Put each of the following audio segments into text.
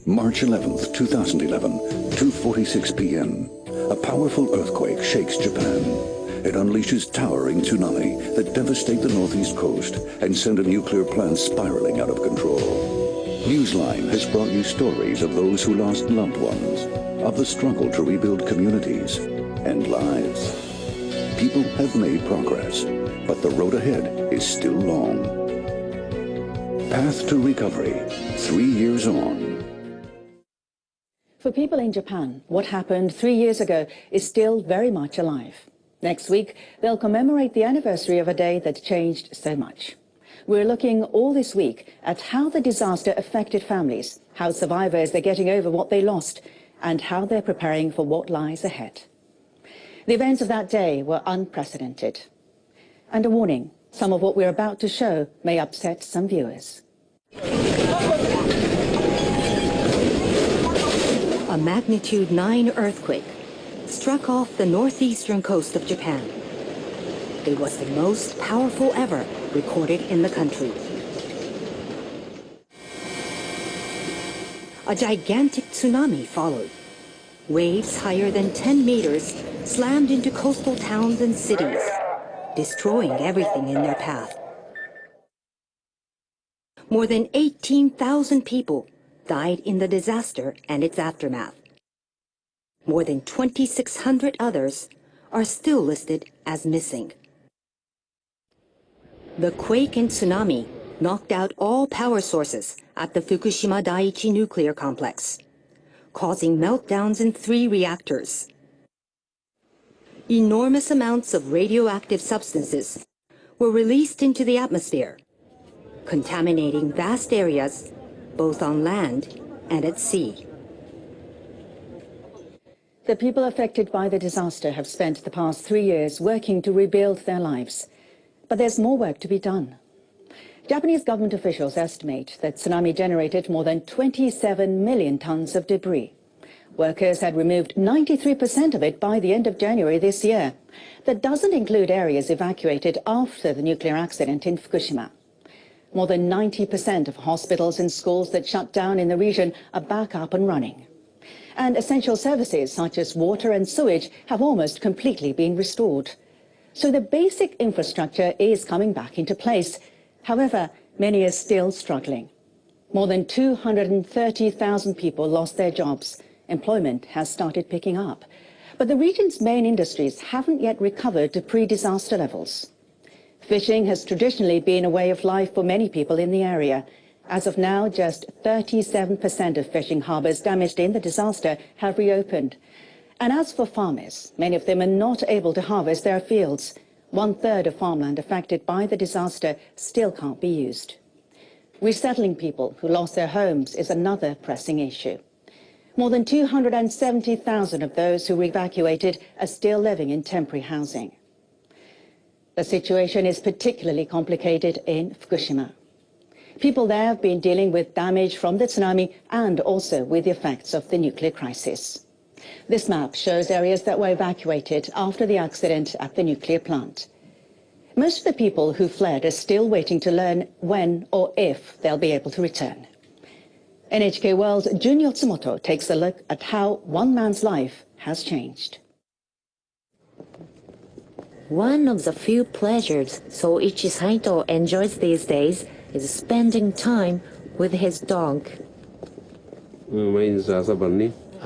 March 11th, 2011, 2:46 p.m. A powerful earthquake shakes Japan. It unleashes towering tsunami that devastate the northeast coast and send a nuclear plant spiraling out of control. Newsline has brought you stories of those who lost loved ones, of the struggle to rebuild communities and lives. People have made progress, but the road ahead is still long. Path to Recovery, 3 years on. For people in Japan, what happened 3 years ago is still very much alive. Next week, they'll commemorate the anniversary of a day that changed so much. We're looking all this week at how the disaster affected families, how survivors are getting over what they lost, and how they're preparing for what lies ahead. The events of that day were unprecedented. And a warning, some of what we're about to show may upset some viewers. A magnitude 9 earthquake struck off the northeastern coast of Japan. It was the most powerful ever recorded in the country. A gigantic tsunami followed. Waves higher than 10 meters slammed into coastal towns and cities, destroying everything in their path. More than 18,000 people died in the disaster and its aftermath. More than 2,600 others are still listed as missing. The quake and tsunami knocked out all power sources at the Fukushima Daiichi nuclear complex, causing meltdowns in 3 reactors. Enormous amounts of radioactive substances were released into the atmosphere, contaminating vast areas both on land and at sea. The people affected by the disaster have spent the past 3 years working to rebuild their lives. But there's more work to be done. Japanese government officials estimate that tsunami generated more than 27 million tons of debris. Workers had removed 93% of it by the end of January this year. That doesn't include areas evacuated after the nuclear accident in Fukushima. More than 90% of hospitals and schools that shut down in the region are back up and running. And essential services such as water and sewage have almost completely been restored. So the basic infrastructure is coming back into place. However, many are still struggling. More than 230,000 people lost their jobs. Employment has started picking up. But the region's main industries haven't yet recovered to pre-disaster levels. Fishing has traditionally been a way of life for many people in the area. As of now, just 37% of fishing harbors damaged in the disaster have reopened. And as for farmers, many of them are not able to harvest their fields. 1/3 of farmland affected by the disaster still can't be used. Resettling people who lost their homes is another pressing issue. More than 270,000 of those who were evacuated are still living in temporary housing. The situation is particularly complicated in Fukushima. People there have been dealing with damage from the tsunami and also with the effects of the nuclear crisis. This map shows areas that were evacuated after the accident at the nuclear plant. Most of the people who fled are still waiting to learn when or if they'll be able to return. NHK World's Jun Yotsumoto takes a look at how one man's life has changed. One of the few pleasures Soichi Saito enjoys these days is spending time with his dog.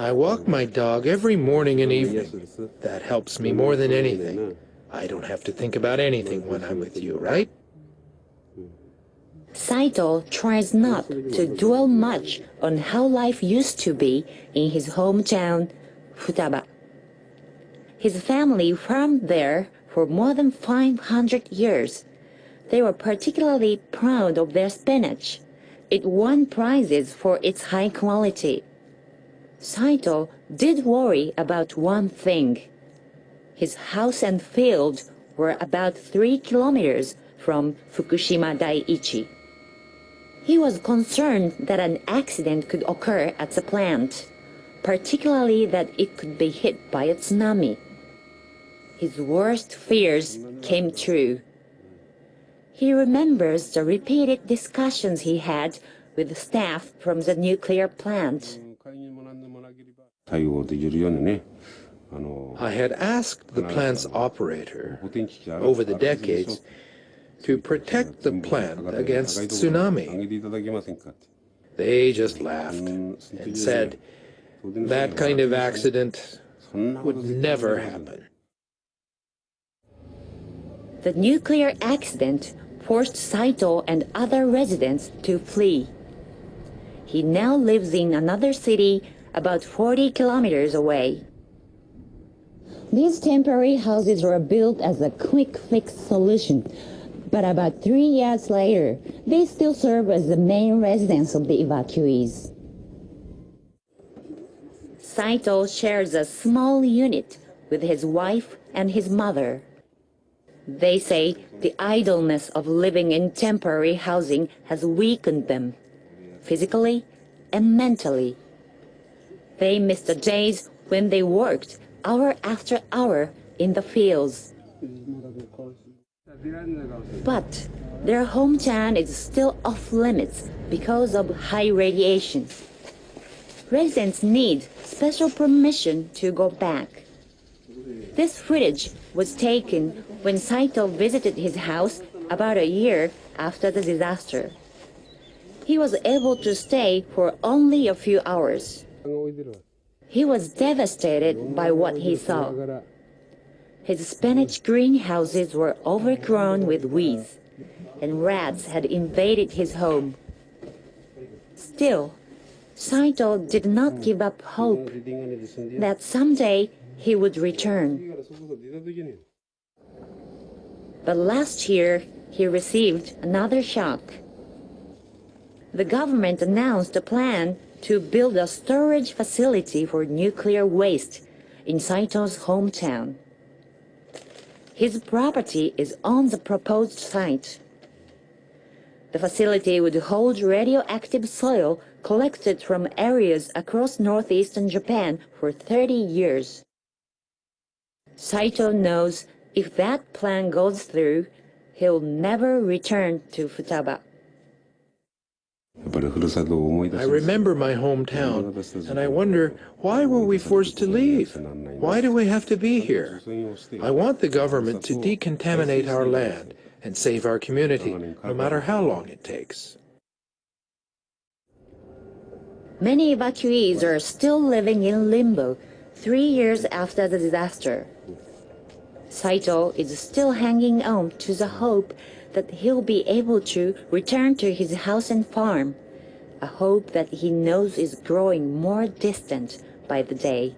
I walk my dog every morning and evening. That helps me more than anything. I don't have to think about anything when I'm with you, right? Saito tries not to dwell much on how life used to be in his hometown, Futaba. His family farmed there for more than 500 years. They were particularly proud of their spinach. It won prizes for its high quality. Saito did worry about one thing. His house and field were about 3 kilometers from Fukushima Daiichi. He was concerned that an accident could occur at the plant, particularly that it could be hit by a tsunami. His worst fears came true. He remembers the repeated discussions he had with staff from the nuclear plant. I had asked the plant's operator over the decades to protect the plant against tsunami. They just laughed and said that kind of accident would never happen. The nuclear accident forced Saito and other residents to flee. He now lives in another city about 40 kilometers away. These temporary houses were built as a quick fix solution, but about 3 years later, they still serve as the main residence of the evacuees. Saito shares a small unit with his wife and his mother. They say the idleness of living in temporary housing has weakened them, physically and mentally. They miss the days when they worked hour after hour in the fields. But their hometown is still off limits because of high radiation. Residents need special permission to go back. This footage was taken when Saito visited his house about a year after the disaster. He was able to stay for only a few hours. He was devastated by what he saw. His spinach greenhouses were overgrown with weeds, and rats had invaded his home. Still, Saito did not give up hope that someday he would return. But last year, he received another shock. The government announced a plan to build a storage facility for nuclear waste in Saito's hometown. His property is on the proposed site. The facility would hold radioactive soil collected from areas across northeastern Japan for 30 years. Saito knows if that plan goes through, he'll never return to Futaba. I remember my hometown, and I wonder, why were we forced to leave? Why do we have to be here? I want the government to decontaminate our land and save our community, no matter how long it takes. Many evacuees are still living in limbo 3 years after the disaster. Saito is still hanging on to the hope that he'll be able to return to his house and farm, a hope that he knows is growing more distant by the day.